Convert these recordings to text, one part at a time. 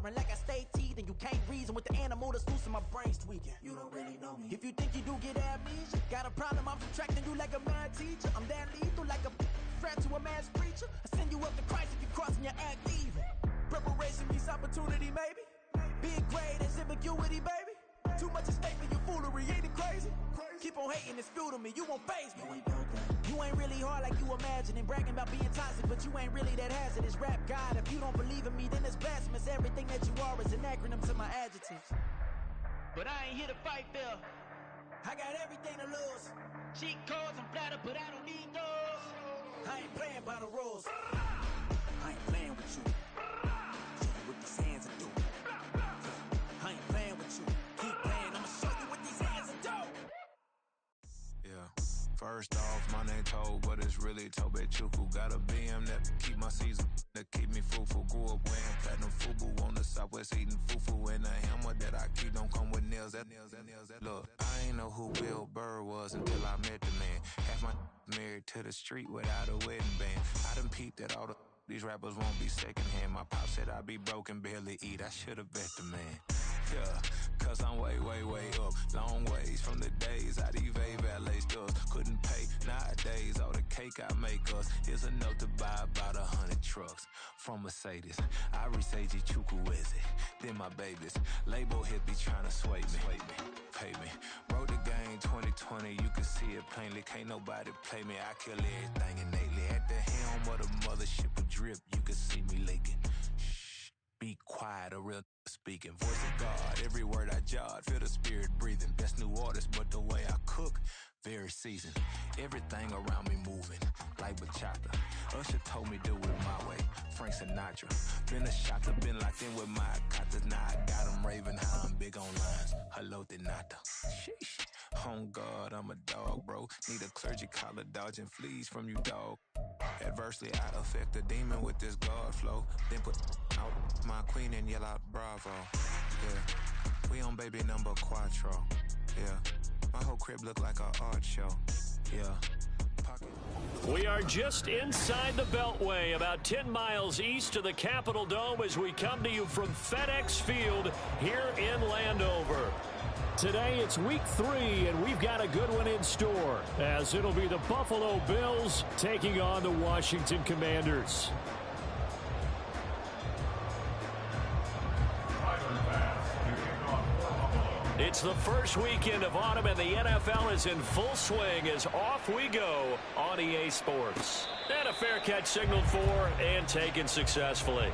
jarring like I stay teeth, and you can't reason with the animal that's loose in my brain's tweaking. You don't really know me. If you think you do get amnesia, got a problem, I'm subtracting you like a mad teacher. I'm that lethal like a threat to a mass preacher. I send you up to Christ if you crossing your act evil. Preparation means opportunity, maybe. Big grade is ambiguity, baby. Too much is fake for your foolery, ain't it crazy? Keep on hating, it's fuel to me, you won't faze me. You ain't really hard like you imagining, bragging about being toxic, but you ain't really that hazardous. Rap God, if you don't believe in me, then it's blasphemous. Everything that you are is an acronym to my adjectives. But I ain't here to fight, Phil. I got everything to lose. Cheat codes, I'm flattered, but I don't need those. I ain't playing by the rules. I ain't playing with you. Show you what these hands will do. I ain't playing with you. Keep playing, I'ma show you what these hands will do. Yeah. First off, my name Toad, but it's really Tobe Chuku. Got a BM that keep my season, that keep me fruitful. Grew up wearing platinum FUBU on the Southwest eating fufu. And the hammer that I keep don't come with nails. Look, I ain't know who Bill Burr was until I met the man. Half my married to the street without a wedding band. I done peeped at all these rappers won't be secondhand. My pop said I'd be broken, barely eat. I should've bet the man. Yeah, cause I'm way, way, way up. Long ways from the days I these valet stores couldn't pay. Nowadays, all the cake I make us is enough to buy about 100 trucks from Mercedes. I resage Chukwueze, then my babies. Label hit be trying to sway me, pay me. Wrote the game 2020, you can see it plainly. Can't nobody play me, I kill everything innately. At the helm of the mothership with drip, you can see me leaking. Shh, be quiet, a real speaking. Voice of God, every word I jot, feel the spirit breathing. Best new artist, but the way I cook, very seasoned. Everything around me moving, like bachata. Usher told me do it my way, Frank Sinatra. Been a shotter, been locked in with my katas. Now I got them raving how I'm big on lines. Hello, Denata. Sheesh. On God, I'm a dog, bro. Need a clergy collar, dodging fleas from you, dog. Adversely, I affect the demon with this God flow. Then put out my queen and yell out bravo. Yeah, we on baby number quattro. Yeah, my whole crib look like an art show. Yeah. We are just inside the Beltway, about 10 miles east of the Capitol Dome as we come to you from FedEx Field here in Landover. Today it's week 3, and we've got a good one in store, as it'll be the Buffalo Bills taking on the Washington Commanders. It's the first weekend of autumn, and the NFL is in full swing as off we go on EA Sports. And a fair catch signaled for and taken successfully.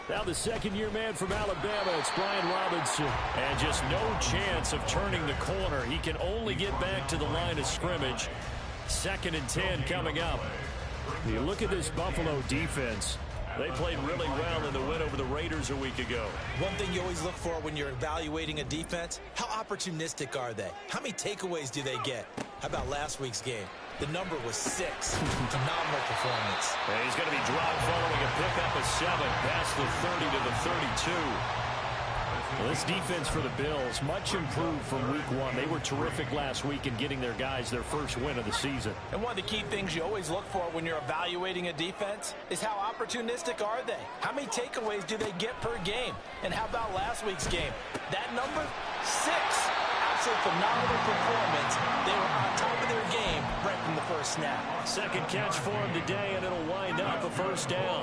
Now the second-year man from Alabama, it's Brian Robinson. And just no chance of turning the corner. He can only get back to the line of scrimmage. 2nd and 10 coming up. You look at this Buffalo defense. They played really well in the win over the Raiders a week ago. One thing you always look for when you're evaluating a defense, how opportunistic are they? How many takeaways do they get? How about last week's game? The number was 6. Phenomenal performance. And he's going to be dropped following a pickup of 7 past the 30 to the 32. Well, this defense for the Bills, much improved from week 1. They were terrific last week in getting their guys their first win of the season. And one of the key things you always look for when you're evaluating a defense is how opportunistic are they? How many takeaways do they get per game? And how about last week's game? That number, 6. Absolute phenomenal performance. They were on top of their game right from the first snap. Second catch for him today, and it'll wind up a first down.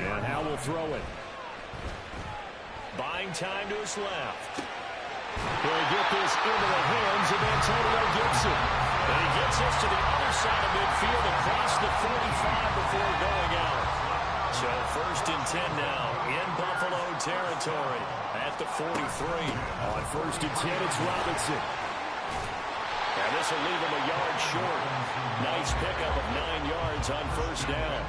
And Howell will throw it. Buying time to his left. He'll get this into the hands of Antonio Gibson. And he gets us to the other side of midfield across the 45 before going out. So 1st and 10 now in Buffalo territory at the 43. On 1st and 10, it's Robinson. And this will leave him a yard short. Nice pickup of 9 yards on 1st down.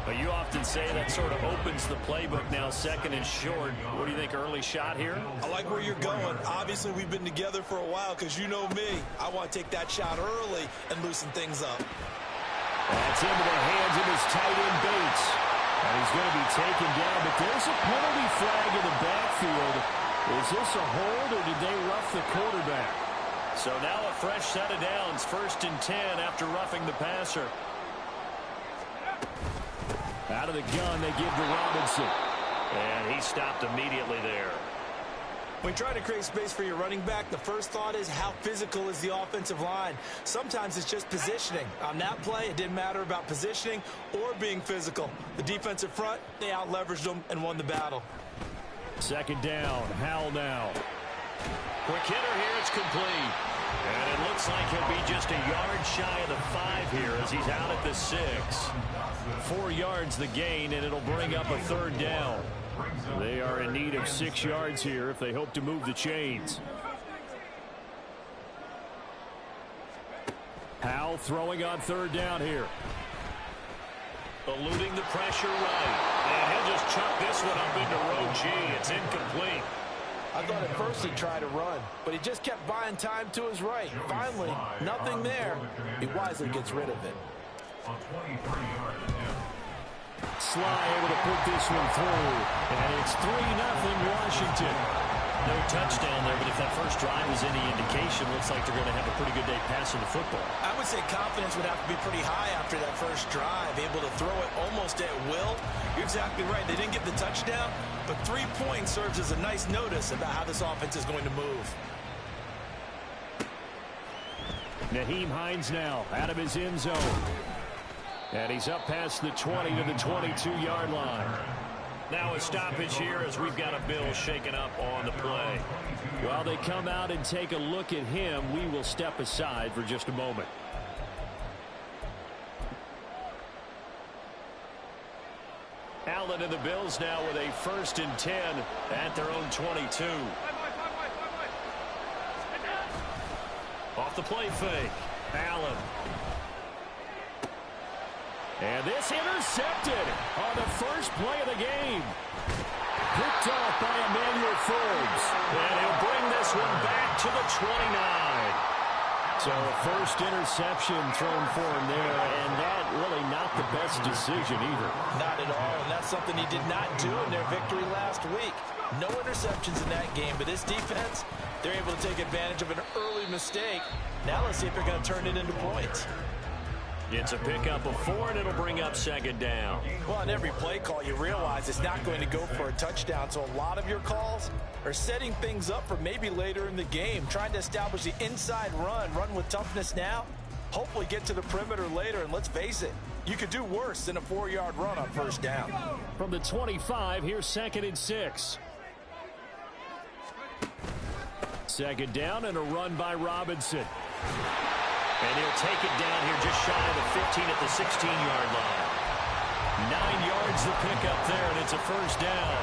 But you often say that sort of opens the playbook now, second and short. What do you think, early shot here? I like where you're going. Obviously, we've been together for a while because you know me. I want to take that shot early and loosen things up. That's into the hands of his tight end, Bates. And he's going to be taken down, but there's a penalty flag in the backfield. Is this a hold, or did they rough the quarterback? So now a fresh set of downs, 1st and 10 after roughing the passer. Out of the gun, they give to Robinson. And he stopped immediately there. When trying to create space for your running back, the first thought is how physical is the offensive line. Sometimes it's just positioning. On that play, it didn't matter about positioning or being physical. The defensive front, they out-leveraged them and won the battle. 2nd down, Howell now. Quick hitter here, it's complete. And it looks like he'll be just a yard shy of the 5 here as he's out at the 6. 4 yards the gain, and it'll bring up a 3rd down. They are in need of 6 yards here if they hope to move the chains. Howell throwing on 3rd down here. Eluding the pressure right. And he'll just chuck this one up into row G. It's incomplete. I thought at first he'd try to run, but he just kept buying time to his right. Finally, nothing there. He wisely gets rid of it. Sly able to put this one through. And it's 3-0 Washington. No touchdown there, but if that first drive is any indication, looks like they're going to have a pretty good day passing the football. I would say confidence would have to be pretty high after that first drive, able to throw it almost at will. You're exactly right. They didn't get the touchdown, but 3 points serves as a nice notice about how this offense is going to move. Nyheim Hines now out of his end zone. And he's up past the 20 to the 22-yard line. Now a stoppage here as we've got a Bill shaken up on the play. While they come out and take a look at him, we will step aside for just a moment. Allen and the Bills now with a 1st and 10 at their own 22. Off the play fake. Allen. And this intercepted on the first play of the game. Picked off by Emmanuel Forbes. And he'll bring this one back to the 29. So a first interception thrown for him there, and that really not the best decision either. Not at all, and that's something he did not do in their victory last week. No interceptions in that game, but this defense, they're able to take advantage of an early mistake. Now let's see if they're going to turn it into points. It's a pickup of 4, and it'll bring up 2nd down. Well, on every play call, you realize it's not going to go for a touchdown, so a lot of your calls are setting things up for maybe later in the game, trying to establish the inside run with toughness now, hopefully get to the perimeter later, and let's face it, you could do worse than a 4-yard run on 1st down. From the 25, here's 2nd and 6. 2nd down and a run by Robinson. And he'll take it down here just shy of the 15 at the 16-yard line. 9 yards the pickup there, and it's a 1st down.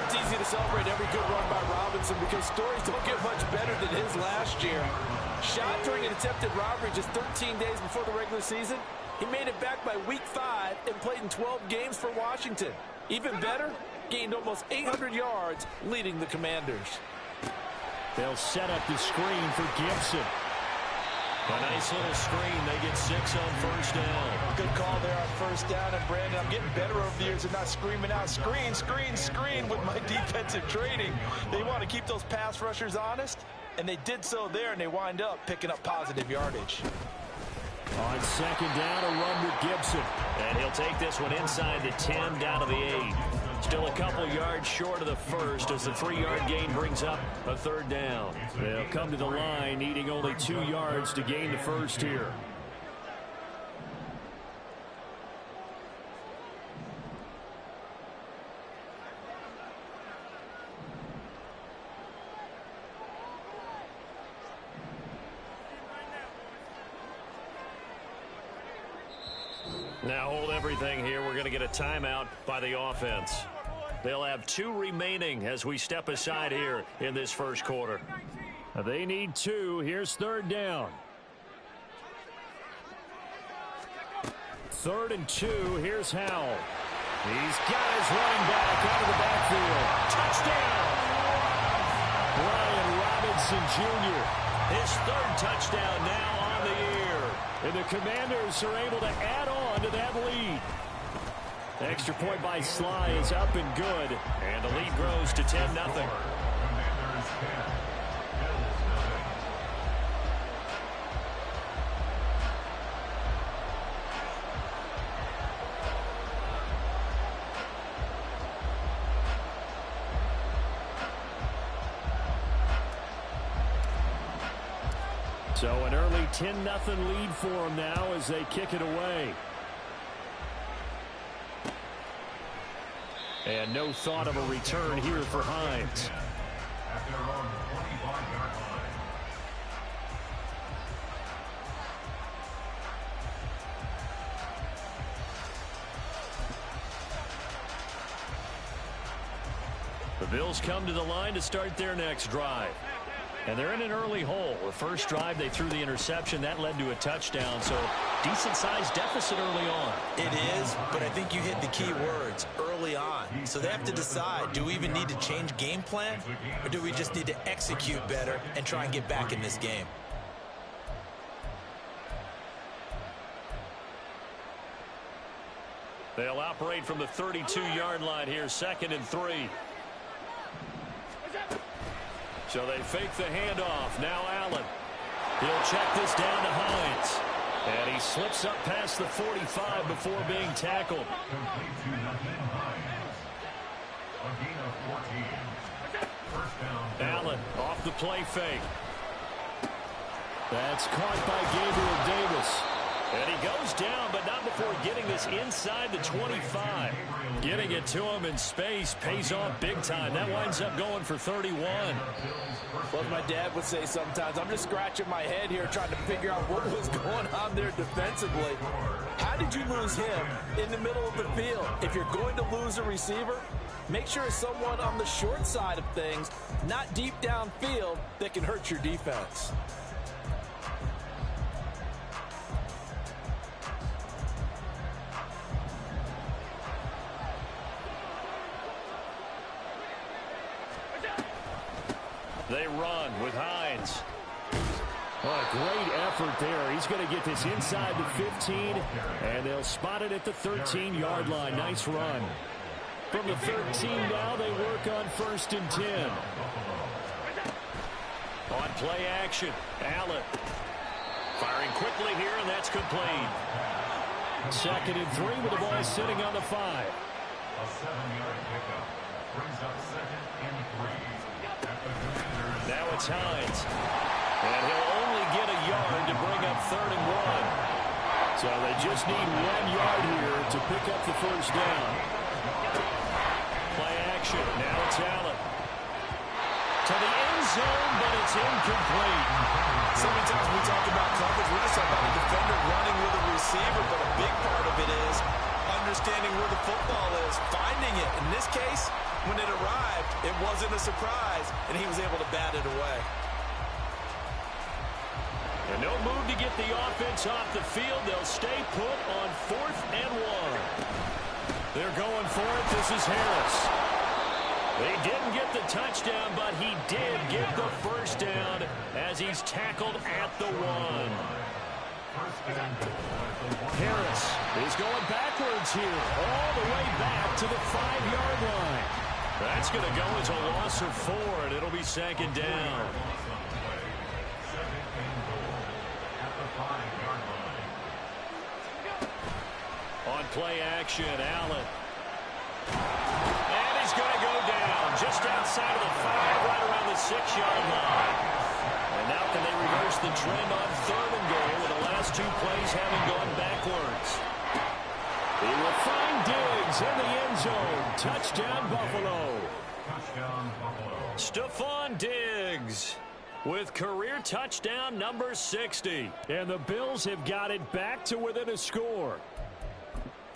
It's easy to celebrate every good run by Robinson because stories don't get much better than his last year. Shot during an attempted robbery just 13 days before the regular season. He made it back by week 5 and played in 12 games for Washington. Even better, gained almost 800 yards leading the Commanders. They'll set up the screen for Gibson. A nice little screen. They get 6 on 1st down. Good call there on 1st down. And, Brandon, I'm getting better over the years and not screaming out, screen, screen, screen with my defensive training. They want to keep those pass rushers honest, and they did so there, and they wind up picking up positive yardage. On 2nd down, a run with Gibson. And he'll take this one inside the 10, down to the 8. Still a couple yards short of the 1st as the 3-yard gain brings up a 3rd down. They'll come to the line needing only 2 yards to gain the 1st here. Now hold everything here. We're going to get a timeout by the offense. They'll have 2 remaining as we step aside here in this 1st quarter. They need 2. Here's 3rd down. 3rd and 2. Here's Howell. He's got his running back out of the backfield. Touchdown! Brian Robinson Jr. His 3rd touchdown now on the year. And the Commanders are able to add on to that lead. Extra point by Sly is up and good. And the lead grows to 10-0. So an early 10-0 lead for them now as they kick it away. And no thought of a return here for Hines. The Bills come to the line to start their next drive. And they're in an early hole. The first drive, they threw the interception. That led to a touchdown. So decent-sized deficit early on. It is, but I think you hit the key words, early on. So they have to decide, do we even need to change game plan? Or do we just need to execute better and try and get back in this game? They'll operate from the 32-yard line here, 2nd and 3. So they fake the handoff. Now Allen. He'll check this down to Hines. And he slips up past the 45 before being tackled. Allen off the play fake. That's caught by Gabriel Davis. And he goes down, but not before getting this inside the 25. Getting it to him in space pays off big time. That winds up going for 31. Well, as my dad would say sometimes, I'm just scratching my head here trying to figure out what was going on there defensively. How did you lose him in the middle of the field? If you're going to lose a receiver, make sure it's someone on the short side of things, not deep downfield, that can hurt your defense. They run with Hines. What a great effort there. He's going to get this inside the 15, and they'll spot it at the 13-yard line. Nice run. From the 13 now, they work on 1st and 10. On play action, Allen. Firing quickly here, and that's complete. 2nd and 3 with the ball sitting on the 5. A 7-yard pickup brings up 2nd and 3. Now it's Hines. And he'll only get a yard to bring up 3rd and 1. So they just need 1 yard here to pick up the 1st down. Play action. Now it's Allen. To the end zone, but it's incomplete. So many times we talk about coverage, we're just talking about a defender running with a receiver, but a big part of it is understanding where the football is, finding it. In this case, when it arrived, it wasn't a surprise, and he was able to bat it away. And no move to get the offense off the field. They'll stay put on 4th and 1. They're going for it. This is Harris. They didn't get the touchdown, but he did get the 1st down as he's tackled at the 1. Harris is going backwards here, all the way back to the 5-yard line. That's going to go as a loss of 4, and it'll be 2nd down. On play action, Allen. And he's going to go down just outside of the 5, right around the 6-yard line. And now can they reverse the trend on 3rd and goal with the last 2 plays having gone backwards? He will find Diggs in the end zone. Touchdown, Buffalo. Stephon Diggs with career touchdown number 60. And the Bills have got it back to within a score.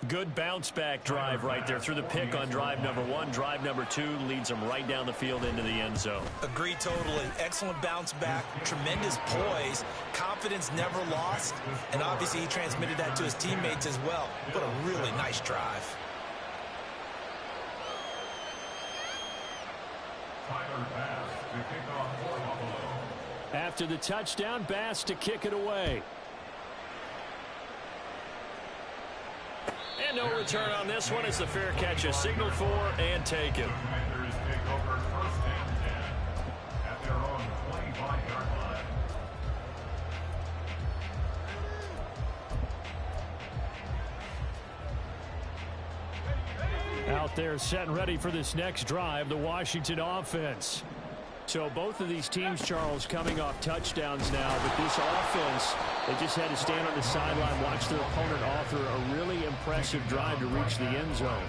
Good bounce-back drive right there through the pick on drive number 1. Drive number 2 leads them right down the field into the end zone. Agree totally. Excellent bounce back, tremendous poise, confidence never lost, and obviously he transmitted that to his teammates as well. What a really nice drive. After the touchdown, Bass to kick it away. And no return on this one as the fair catch is signaled for and taken. Commanders take over 1st and 10 at their own 25-yard line. Out there set and ready for this next drive, the Washington offense. So both of these teams, Charles, coming off touchdowns now, but this offense, they just had to stand on the sideline, watch their opponent author a really impressive drive to reach the end zone.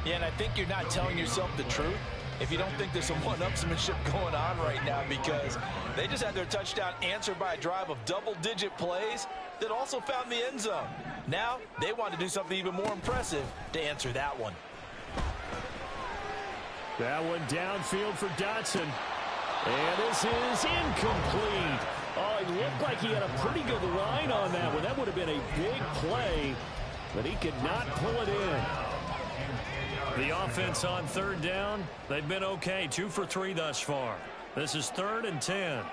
Yeah, and I think you're not telling yourself the truth if you don't think there's some one-upsmanship going on right now, because they just had their touchdown answered by a drive of double-digit plays that also found the end zone. Now they want to do something even more impressive to answer that one. That one downfield for Dotson. And this is incomplete. Oh, it looked like he had a pretty good line on that one. That would have been a big play, but he could not pull it in. The offense on 3rd down, they've been okay. 2 for 3 thus far. This is 3rd and 10.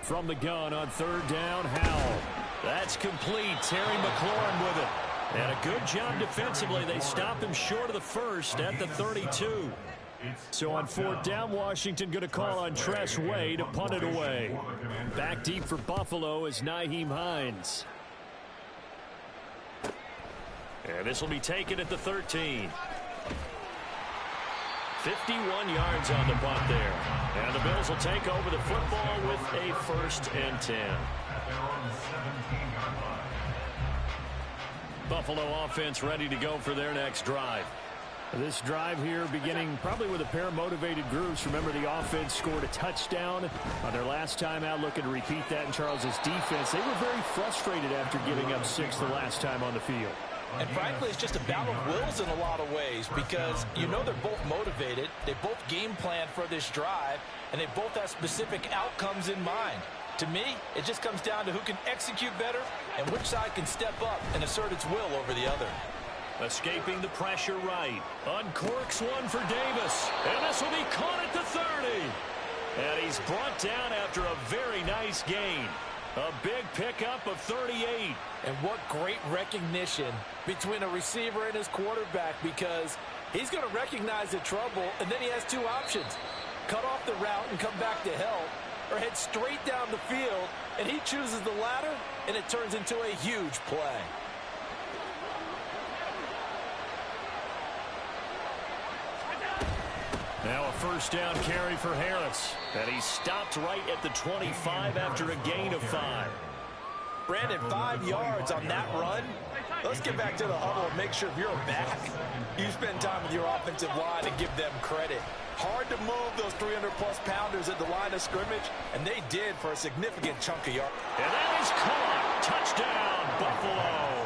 From the gun on 3rd down, Howell. That's complete. Terry McLaurin with it. And a good job defensively. They stop him short of the first at the 32. So on 4th down, Washington going to call on Tress Way to punt it away. Back deep for Buffalo is Nyheim Hines. And this will be taken at the 13. 51 yards on the punt there. And the Bills will take over the football with a 1st and 10. Buffalo offense ready to go for their next drive. This drive here beginning probably with a pair of motivated groups. Remember, the offense scored a touchdown on their last time out. Looking to repeat that in Charles's defense. They were very frustrated after giving up 6 the last time on the field. And frankly, it's just a battle of wills in a lot of ways, because you know they're both motivated. They both game plan for this drive, and they both have specific outcomes in mind. To me, it just comes down to who can execute better and which side can step up and assert its will over the other. Escaping the pressure right. Uncorks one for Davis. And this will be caught at the 30. And he's brought down after a very nice gain. A big pickup of 38. And what great recognition between a receiver and his quarterback, because he's going to recognize the trouble, and then he has 2 options. Cut off the route and come back to help, or head straight down the field, and he chooses the latter, and it turns into a huge play. Now a 1st down carry for Harris. And he stopped right at the 25 after a gain of 5. Brandon, 5 yards on that run. Let's get back to the huddle and make sure if you're a back, you spend time with your offensive line and give them credit. Hard to move those 300-plus pounders at the line of scrimmage, and they did for a significant chunk of yards. And that is caught. Touchdown, Buffalo.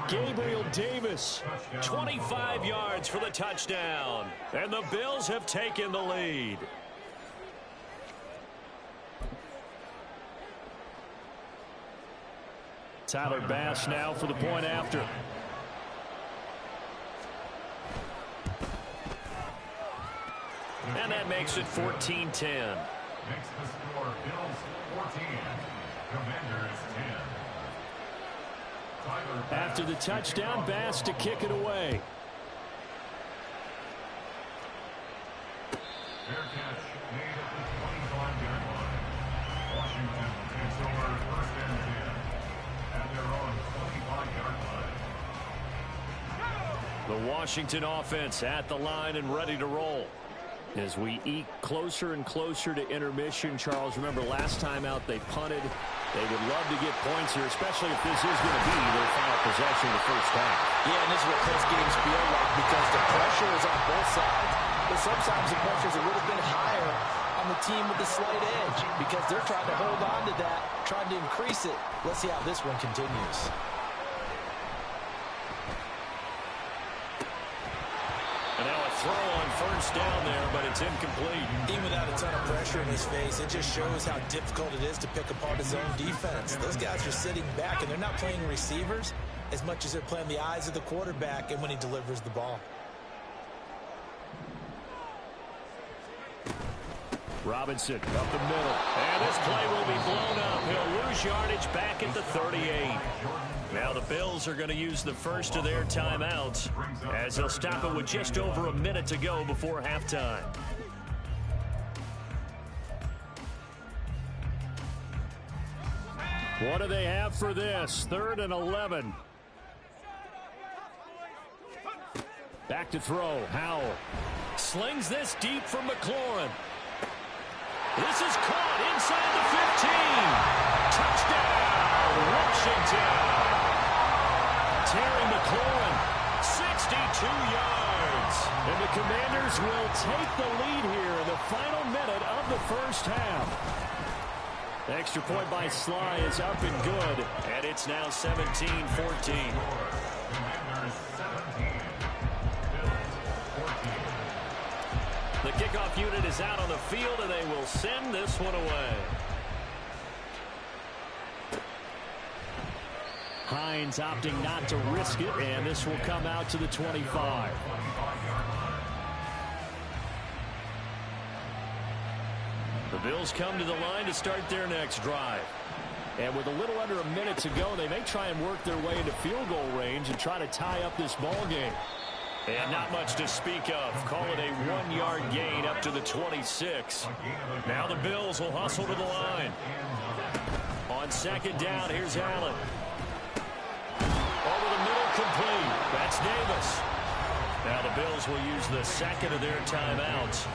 Gabriel Davis, 25 yards for the touchdown. And the Bills have taken the lead. Tyler Bass now for the point after. And that makes it 14-10. Makes the score Bills 14, Commanders 10. After the touchdown, Bass to kick it away. Fair catch made at the 25-yard line. Washington takes over 1st and 10 at their own 25-yard line. The Washington offense at the line and ready to roll. As we eke closer and closer to intermission, Charles, remember last time out they punted. They would love to get points here, especially if this is going to be their final possession of the first half. Yeah, and this is what close games feel like, because the pressure is on both sides, but sometimes the pressure is a little bit higher on the team with a slight edge because they're trying to hold on to that, trying to increase it. Let's see how this one continues. And now a throw on first down there, but it's incomplete. Even without a ton of pressure in his face, it just shows how difficult it is to pick apart his own defense. Those guys are sitting back, and they're not playing receivers as much as they're playing the eyes of the quarterback and when he delivers the ball. Robinson up the middle. And this play will be blown up. He'll lose yardage back at the 38. Now the Bills are going to use the first of their timeouts as they'll stop it with just over a minute to go before halftime. What do they have for this? 3rd and 11. Back to throw. Howell slings this deep from McLaurin. This is caught inside the 15. Touchdown, Washington. Terry McLaurin, 62 yards. And the Commanders will take the lead here in the final minute of the first half. The extra point by Sly is up and good. And it's now 17-14. The kickoff unit is out on the field, and they will send this one away. Hines opting not to risk it, and this will come out to the 25. The Bills come to the line to start their next drive. And with a little under a minute to go, they may try and work their way into field goal range and try to tie up this ball game. And not much to speak of. Call it a 1-yard gain up to the 26. Now the Bills will hustle to the line. On second down, here's Allen. Over the middle, complete. That's Davis. Now the Bills will use the second of their timeouts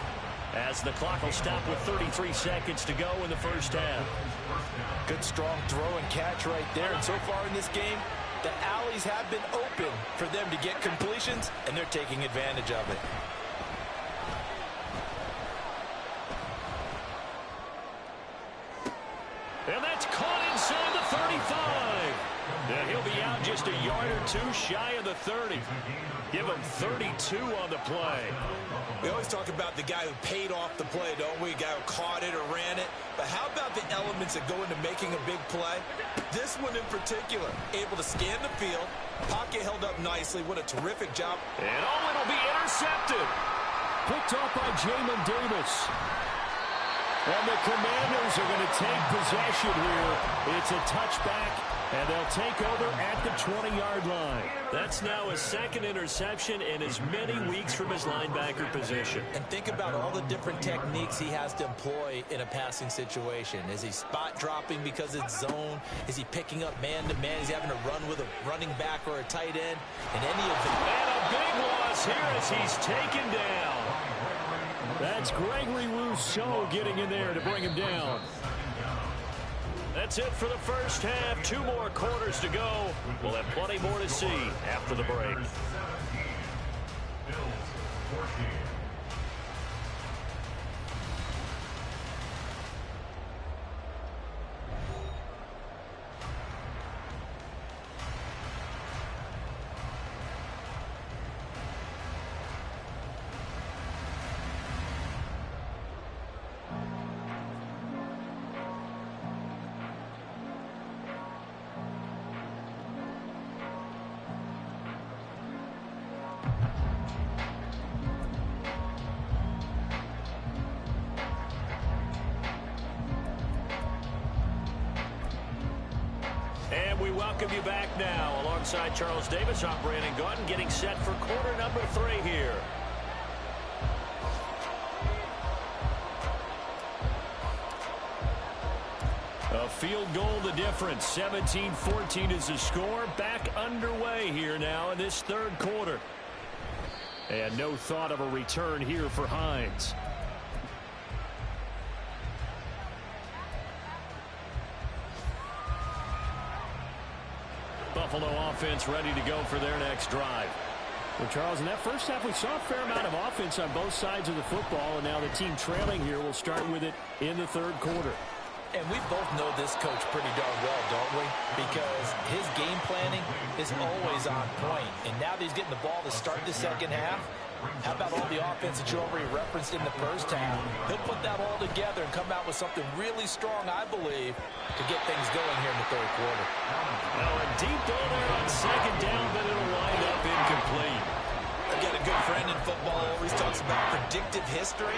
as the clock will stop with 33 seconds to go in the first half. Good, strong throw and catch right there. And so far in this game, the alleys have been open for them to get completions, and they're taking advantage of it. And that's caught inside the 35. And he'll be out just a yard or two shy of the 30. Give him 32 on the play. We always talk about the guy who paid off the play, don't we? The guy who caught it or ran it. But how about the elements that go into making a big play? This one in particular, able to scan the field, pocket held up nicely. What a terrific job. And it'll be intercepted. Picked off by Jamin Davis. And the Commanders are going to take possession here. It's a touchback, and they'll take over at the 20-yard line. That's now his second interception in as many weeks from his linebacker position. And think about all the different techniques he has to employ in a passing situation. Is he spot dropping because it's zone? Is he picking up man-to-man? Is he having to run with a running back or a tight end? In any event. And a big loss here as he's taken down. That's Gregory Rousseau getting in there to bring him down. That's it for the first half. 2 more quarters to go. We'll have plenty more to see after the break. We welcome you back now alongside Charles Davis. I'm Brandon Gaudin getting set for quarter number 3 here. A field goal the difference. 17-14 is the score. Back underway here now in this third quarter. And no thought of a return here for Hines. Buffalo offense ready to go for their next drive. Well, Charles, in that first half, we saw a fair amount of offense on both sides of the football, and now the team trailing here will start with it in the third quarter. And we both know this coach pretty darn well, don't we? Because his game planning is always on point. And now that he's getting the ball to start the second half, how about all the offense that you already referenced in the first half? He'll put that all together and come out with something really strong, I believe, to get things going here in the third quarter. Now a deep ball there on second down, but it'll wind up incomplete. I've got a good friend in football who always talks about predictive history.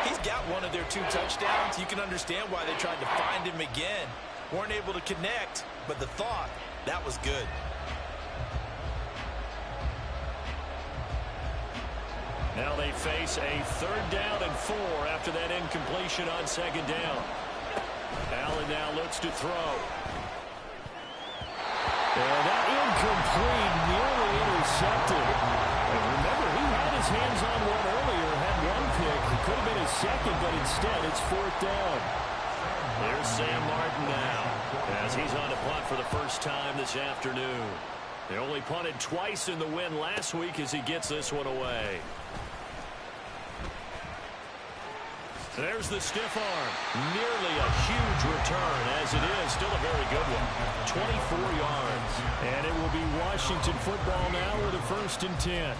He's got one of their 2 touchdowns. You can understand why they tried to find him again. Weren't able to connect, but the thought, that was good. Now they face a 3rd down and 4 after that incompletion on second down. Allen now looks to throw. And that incomplete, nearly intercepted. And remember, he had his hands on one earlier, had 1 pick. It could have been his second, but instead it's 4th down. There's Sam Martin now, as he's on to punt for the first time this afternoon. They only punted twice in the win last week as he gets this one away. There's the stiff arm. Nearly a huge return, as it is. Still a very good one. 24 yards. And it will be Washington football now with a 1st and 10.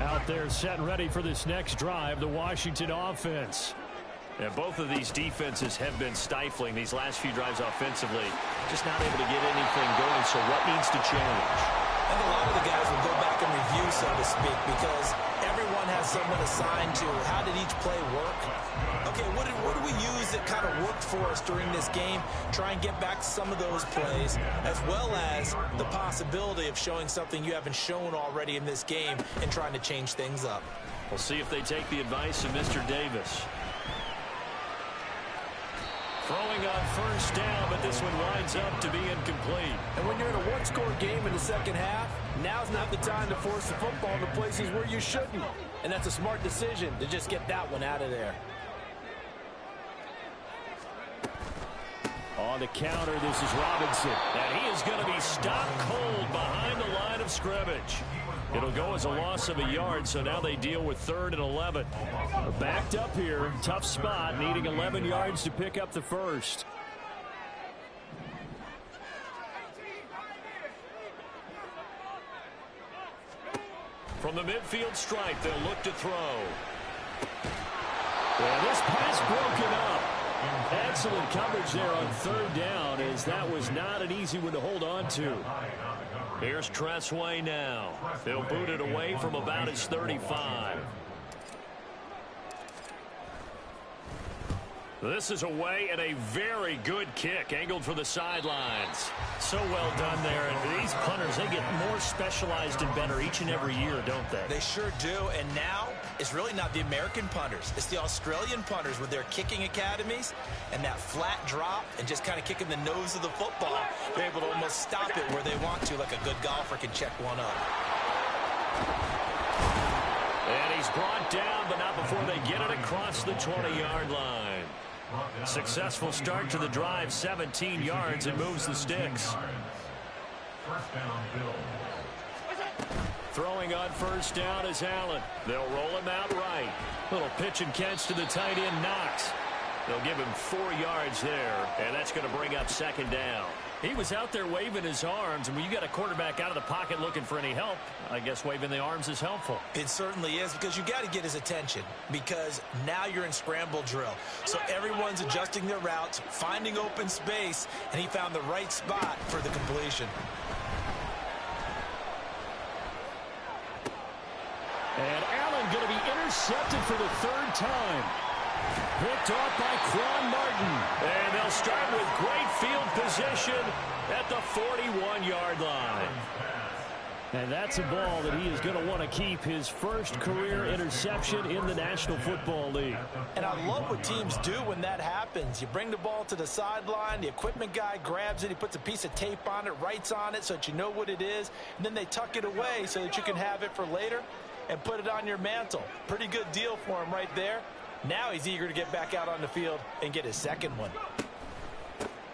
Out there set and ready for this next drive, the Washington offense. And both of these defenses have been stifling these last few drives offensively. Just not able to get anything going, so what needs to change? And a lot of the guys will go back and review, so to speak, because everyone has someone assigned to how did each play work. Okay, what do we use that kind of worked for us during this game? Try and get back to some of those plays, as well as the possibility of showing something you haven't shown already in this game and trying to change things up. We'll see if they take the advice of Mr. Davis. Throwing on 1st down, but this one winds up to be incomplete. And when you're in a 1-score game in the second half, now's not the time to force the football to places where you shouldn't. And that's a smart decision to just get that one out of there. On the counter, this is Robinson. And he is going to be stopped cold behind the line of scrimmage. It'll go as a loss of a yard, so now they deal with 3rd and 11. They're backed up here. Tough spot, needing 11 yards to pick up the 1st. From the midfield stripe, they'll look to throw. And this pass broken up. Excellent coverage there on 3rd down, as that was not an easy one to hold on to. Here's Tressway now. They'll boot it away from about his 35. This is away and a very good kick, angled for the sidelines. So well done there. And these punters, they get more specialized and better each and every year, don't they? They sure do. And now it's really not the American punters. It's the Australian punters with their kicking academies and that flat drop and just kind of kicking the nose of the football. They're able to almost stop it where they want to, like a good golfer can check one up. And he's brought down, but not before they get it across the 20-yard line. Successful start to the drive, 17 yards, and moves the sticks. Throwing on 1st down is Allen. They'll roll him out right. Little pitch and catch to the tight end, Knox. They'll give him 4 yards there, and that's going to bring up 2nd down. He was out there waving his arms, and when you got a quarterback out of the pocket looking for any help, I guess waving the arms is helpful. It certainly is, because you got to get his attention, because now you're in scramble drill. So everyone's adjusting their routes, finding open space, and he found the right spot for the completion. And Allen going to be intercepted for the 3rd time. Picked off by Quan Martin. And they'll start with great field position at the 41-yard line. And that's a ball that he is going to want to keep, his first career interception in the National Football League. And I love what teams do when that happens. You bring the ball to the sideline, the equipment guy grabs it, he puts a piece of tape on it, writes on it so that you know what it is, and then they tuck it away so that you can have it for later and put it on your mantle. Pretty good deal for him right there. Now he's eager to get back out on the field and get his 2nd one.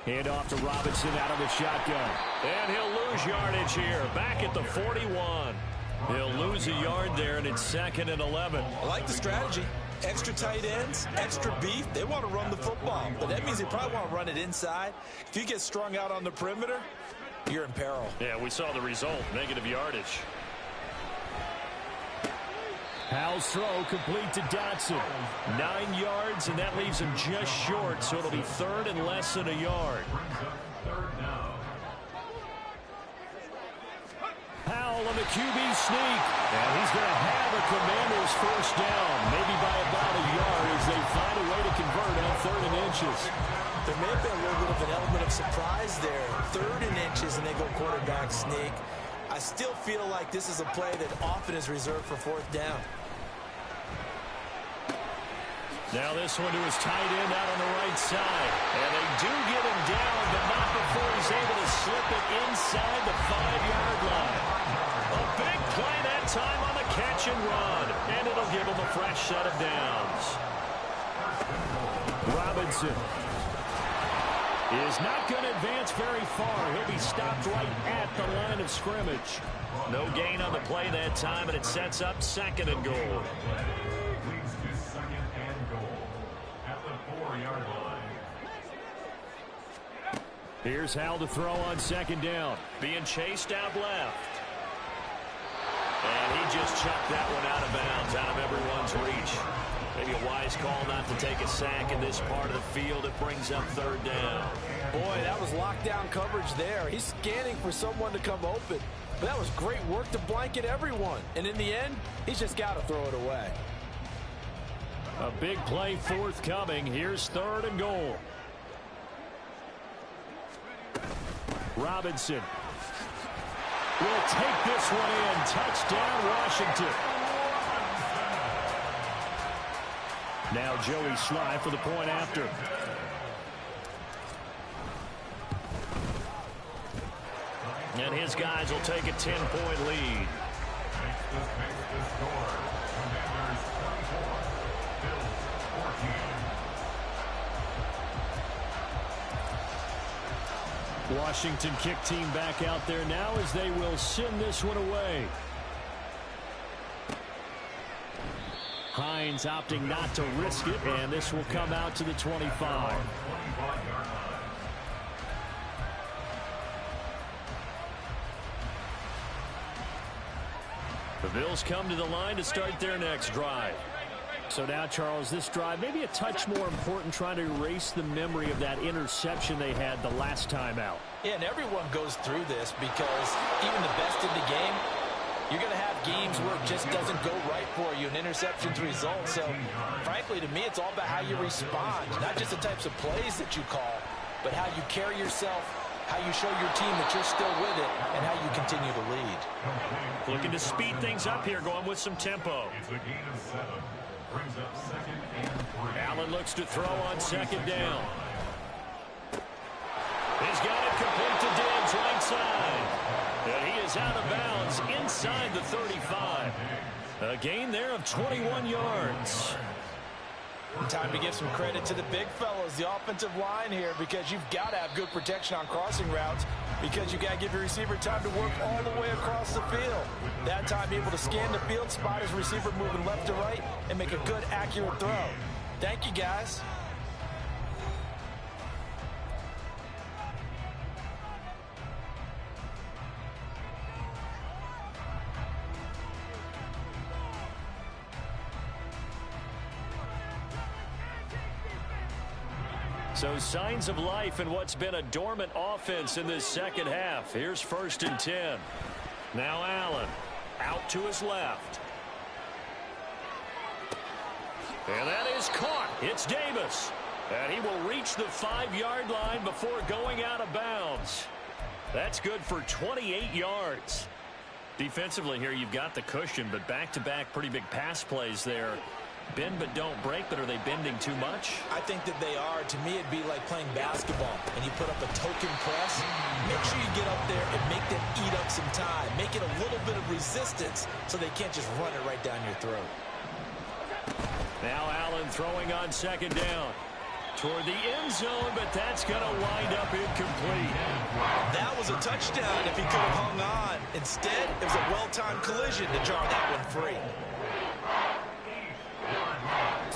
Hand off to Robinson out of the shotgun. And he'll lose yardage here. Back at the 41. He'll lose a yard there, and it's 2nd and 11. I like the strategy. Extra tight ends, extra beef. They want to run the football, but that means they probably want to run it inside. If you get strung out on the perimeter, you're in peril. Yeah, we saw the result, negative yardage. Howell's throw complete to Dotson. 9 yards, and that leaves him just short, so it'll be 3rd and less than a yard. Howell on the QB sneak, and he's going to have a Commanders first down, maybe by about a yard as they find a way to convert on 3rd and inches. There may have been a little bit of an element of surprise there. 3rd and inches, and they go quarterback sneak. I still feel like this is a play that often is reserved for 4th down. Now this one to his tight end out on the right side. And they do get him down, but not before he's able to slip it inside the 5-yard line. A big play that time on the catch and run. And it'll give him a fresh set of downs. Robinson is not going to advance very far. He'll be stopped right at the line of scrimmage. No gain on the play that time, and it sets up 2nd and goal. Here's Howell to throw on 2nd down. Being chased out left. And he just chucked that one out of bounds, out of everyone's reach. Maybe a wise call not to take a sack in this part of the field. It brings up 3rd down. Boy, that was lockdown coverage there. He's scanning for someone to come open. But that was great work to blanket everyone. And in the end, he's just got to throw it away. A big play forthcoming. Here's 3rd and goal. Robinson will take this one in. Touchdown, Washington. Now Joey Sly for the point after. And his guys will take a 10-point lead. Washington kick team back out there now as they will send this one away. Hines opting not to risk it, and this will come out to the 25. The Bills come to the line to start their next drive. So now, Charles, this drive maybe a touch more important, trying to erase the memory of that interception they had the last time out. Yeah, and everyone goes through this because even the best in the game, you're going to have games where it just doesn't go right for you, and interceptions result. So, frankly, to me, it's all about how you respond, not just the types of plays that you call, but how you carry yourself, how you show your team that you're still with it, and how you continue to lead. Looking to speed things up here, going with some tempo. It's a gain of 7. Brings up 2nd and 3. Allen looks to throw on 2nd down. He's got it complete to Diggs right side. And he is out of bounds inside the 35. A gain there of 21 yards. Time to give some credit to the big fellows, the offensive line here, because you've got to have good protection on crossing routes, because you got to give your receiver time to work all the way across the field. That time able to scan the field, spot his receiver moving left to right, and make a good, accurate throw. Thank you, guys. So signs of life in what's been a dormant offense in this second half. Here's 1st and 10. Now Allen out to his left. And that is caught. It's Davis. And he will reach the 5-yard line before going out of bounds. That's good for 28 yards. Defensively here, you've got the cushion, but back-to-back pretty big pass plays there. Bend but don't break, but are they bending too much? I think that they are. To me, it'd be like playing basketball, and you put up a token press. Make sure you get up there and make them eat up some time. Make it a little bit of resistance so they can't just run it right down your throat. Now Allen throwing on 2nd down. toward the end zone, but that's going to wind up incomplete. That was a touchdown if he could have hung on. Instead, it was a well-timed collision to jar that one free.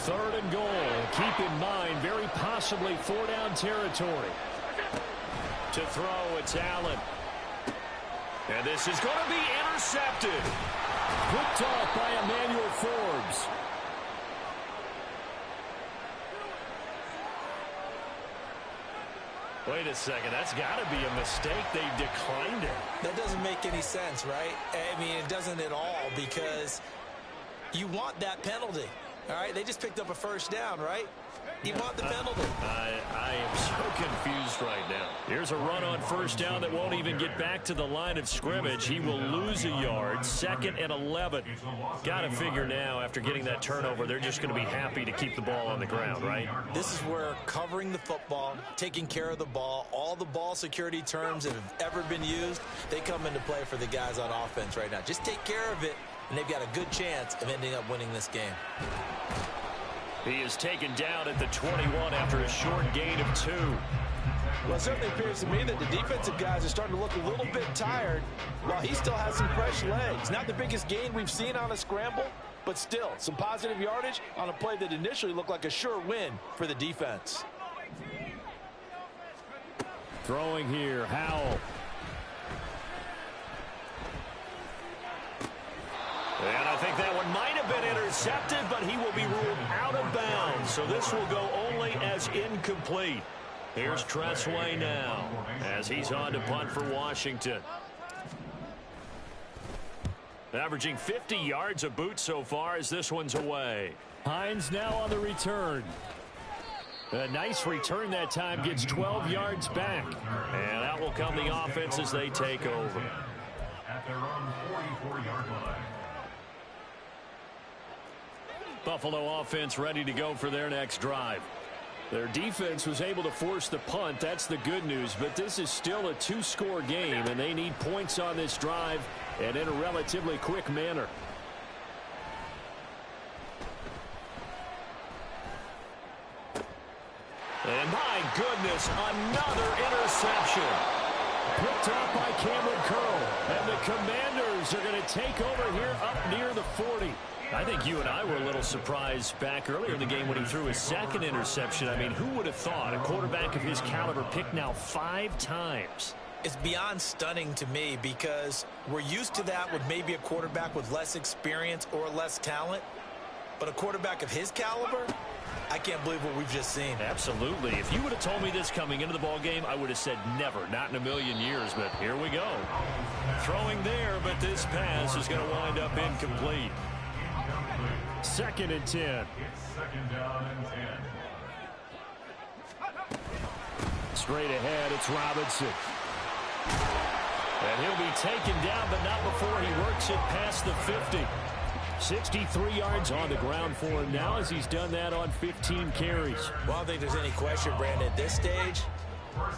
3rd and goal. Keep in mind, very possibly 4-down territory. To throw, it's Allen. And this is going to be intercepted. Picked off by Emmanuel Forbes. Wait a second, that's got to be a mistake. They declined it. That doesn't make any sense, right? I mean, it doesn't at all, because you want that penalty. All right, they just picked up a 1st down, right? You want the penalty. I am so confused right now. Here's a run on 1st down that won't even get back to the line of scrimmage. He will lose a yard. 2nd and 11. Got to figure now, after getting that turnover, they're just going to be happy to keep the ball on the ground, right? This is where covering the football, taking care of the ball, all the ball security terms that have ever been used, they come into play for the guys on offense right now. Just take care of it, and they've got a good chance of ending up winning this game. He is taken down at the 21 after a short gain of 2. Well, it certainly appears to me that the defensive guys are starting to look a little bit tired while he still has some fresh legs. Not the biggest gain we've seen on a scramble, but still some positive yardage on a play that initially looked like a sure win for the defense. Throwing here, Howell. And I think that one might have been intercepted, but he will be ruled out of bounds. So this will go only as incomplete. Here's Tressway now as he's on to punt for Washington. Averaging 50 yards a boot so far as this one's away. Hines now on the return. A nice return that time, gets 12 yards back. And out will come the offense as they take over. At their own 44-yard line. Buffalo offense ready to go for their next drive. Their defense was able to force the punt. That's the good news. But this is still a 2-score game, and they need points on this drive and in a relatively quick manner. And my goodness, another interception. Picked off by Cameron Curl. And the Commanders are going to take over here up near the 40. I think you and I were a little surprised back earlier in the game when he threw his 2nd interception. I mean, who would have thought a quarterback of his caliber picked now 5 times? It's beyond stunning to me, because we're used to that with maybe a quarterback with less experience or less talent. But a quarterback of his caliber, I can't believe what we've just seen. Absolutely. If you would have told me this coming into the ball game, I would have said never, not in a million years. But here we go. Throwing there, but this pass is going to wind up incomplete. 2nd and 10. It's 2nd down and 10. Straight ahead, it's Robinson. And he'll be taken down, but not before he works it past the 50. 63 yards on the ground for him now, as he's done that on 15 carries. Well, I don't think there's any question, Brandon, at this stage,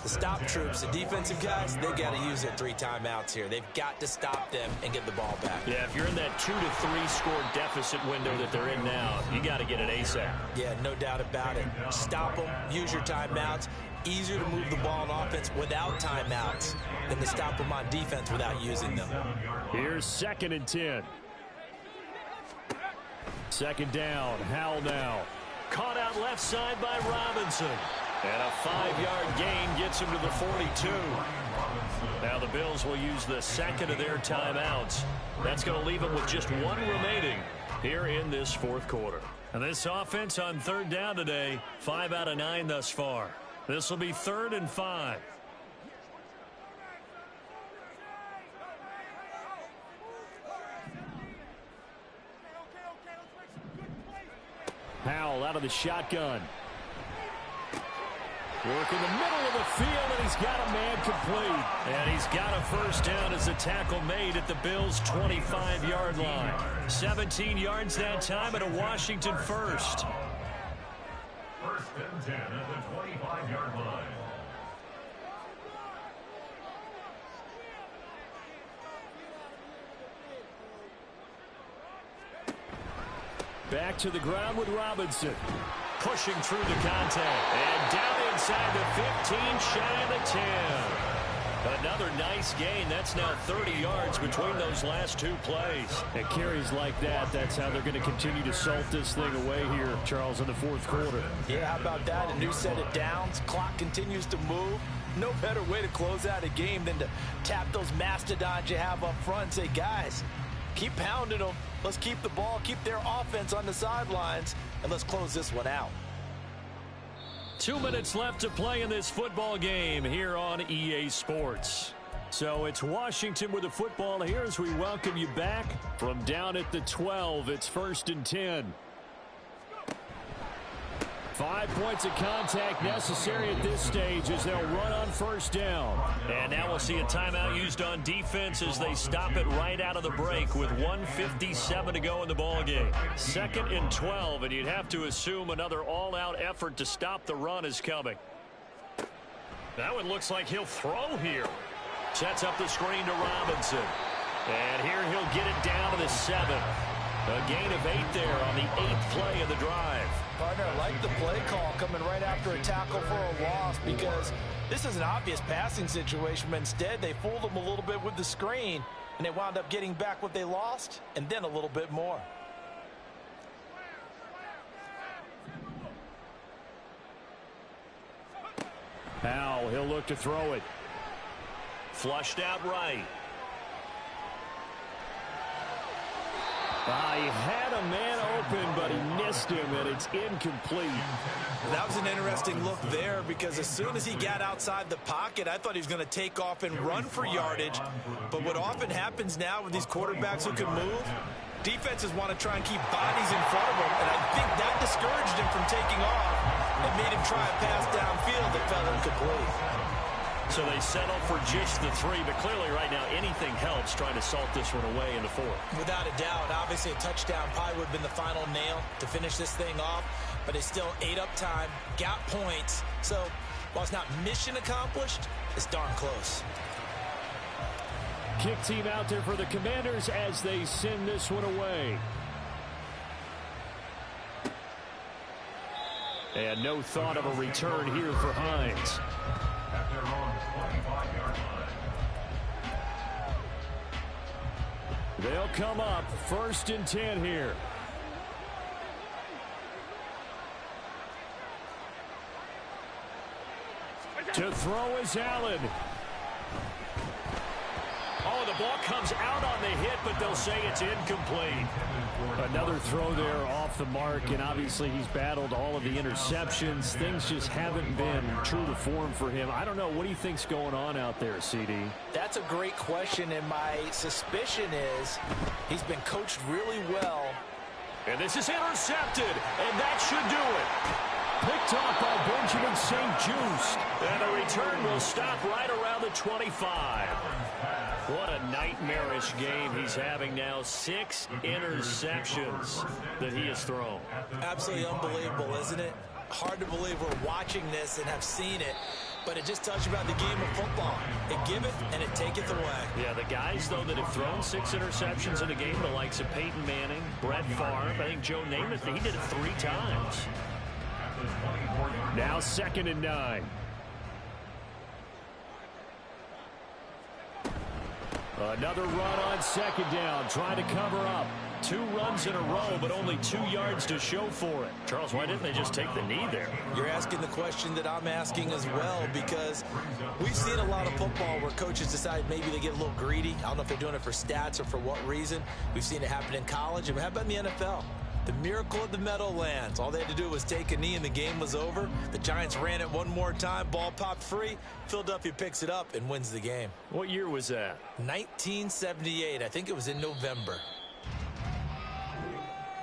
the stop troops, the defensive guys, they've got to use their 3 timeouts here. They've got to stop them and get the ball back. Yeah, if you're in that 2 to 3 score deficit window that they're in now, you got to get it ASAP. Yeah, no doubt about it. Stop them, use your timeouts. Easier to move the ball on offense without timeouts than to stop them on defense without using them. Here's 2nd and 10. 2nd down, Howell now. Caught out left side by Robinson. And a 5-yard gain gets him to the 42. Now the Bills will use the 2nd of their timeouts. That's going to leave them with just 1 remaining here in this 4th quarter. And this offense on 3rd down today, 5 out of 9 thus far. This will be 3rd and 5. Howell out of the shotgun. Work in the middle of the field, and he's got a man complete. And he's got a 1st down as the tackle made at the Bills' 25-yard line. 17 yards that time, and a Washington 1st. 1st and 10 at the 25-yard line. Back to the ground with Robinson. pushing through the contact. And down inside the 15, shy of the 10. Another nice gain. That's now 30 yards between those last two plays. And carries like that, that's how they're going to continue to salt this thing away here, Charles, in the fourth quarter. Yeah, how about that? A new set of downs. Clock continues to move. No better way to close out a game than to tap those mastodons you have up front and say, guys, keep pounding them. Let's keep the ball, keep their offense on the sidelines, and let's close this one out. 2 minutes left to play in this football game here on EA Sports. So it's Washington with the football here as we welcome you back from down at the 12. It's 1st and 10. 5 points of contact necessary at this stage as they'll run on first down. And now we'll see a timeout used on defense as they stop it right out of the break with 1:57 to go in the ballgame. 2nd and 12, and you'd have to assume another all-out effort to stop the run is coming. That one looks like he'll throw here. Sets up the screen to Robinson. And here he'll get it down to the 7. A gain of 8 there on the 8th play of the drive. Partner, I like the play call coming right after a tackle for a loss because this is an obvious passing situation, but instead they fooled them a little bit with the screen, and they wound up getting back what they lost and then a little bit more. Powell, he'll look to throw it. Flushed out right. He had a man open, but he missed him, and it's incomplete. That was an interesting look there because as soon as he got outside the pocket, I thought he was going to take off and run for yardage. But what often happens now with these quarterbacks who can move, defenses want to try and keep bodies in front of them, and I think that discouraged him from taking off and made him try a pass downfield that fell incomplete. So they settle for just the 3, but clearly right now anything helps trying to salt this one away in the 4th. Without a doubt, obviously a touchdown probably would have been the final nail to finish this thing off, but it's still ate up time, got points. So while it's not mission accomplished, it's darn close. Kick team out there for the Commanders as they send this one away. And no thought of a return here for Hines. At their own 25-yard line. They'll come up 1st and 10 here. To throw is Allen. Oh, the ball comes out on the hit, but they'll say it's incomplete. Another throw there off the mark, and obviously he's battled all of the interceptions. Things just haven't been true to form for him. I don't know. What do you think's going on out there, CD? That's a great question, and my suspicion is he's been coached really well. And this is intercepted, and that should do it. Picked off by Benjamin St-Juste. And the return will stop right around the 25. What a nightmarish game he's having now. 6 interceptions that he has thrown. Absolutely unbelievable, isn't it? Hard to believe we're watching this and have seen it, but it just tells you about the game of football. It giveth and it taketh away. Yeah, the guys, though, that have thrown 6 interceptions in a game, the likes of Peyton Manning, Brett Favre, I think Joe Namath, he did it 3 times. Now 2nd and 9. Another run on 2nd down, trying to cover up. 2 runs in a row, but only 2 yards to show for it. Charles, why didn't they just take the knee there? You're asking the question that I'm asking as well, because we've seen a lot of football where coaches decide maybe they get a little greedy. I don't know if they're doing it for stats or for what reason. We've seen it happen in college, and how about in the NFL? The miracle of the Meadowlands. All they had to do was take a knee and the game was over. The Giants ran it one more time. Ball popped free. Philadelphia picks it up and wins the game. What year was that? 1978. I think it was in November.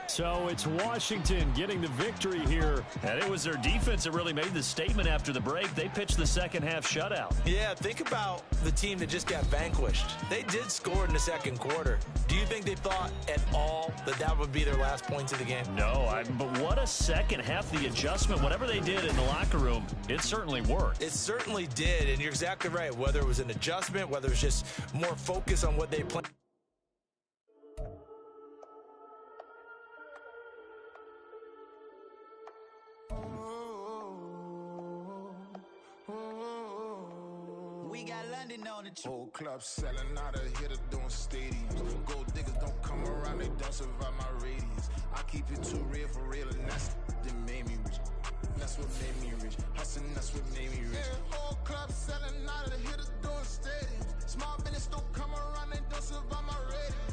So it's Washington getting the victory here. And it was their defense that really made the statement after the break. They pitched the second half shutout. Yeah, think about the team that just got vanquished. They did score in the second quarter. Do you think they thought at all that that would be their last points of the game? No, but what a second half. The adjustment, whatever they did in the locker room, it certainly worked. It certainly did, and you're exactly right. Whether it was an adjustment, whether it was just more focus on what they planned. we got London on the Whole club selling out of hitter doing stadiums. Gold diggers don't come around, they don't survive my radius. I keep it too real for real, and that's that made me rich. That's what made me rich. Hustling, that's what made me rich. Yeah, whole club selling out of the hitters doing stadiums. Small business don't come around, they don't survive my radius.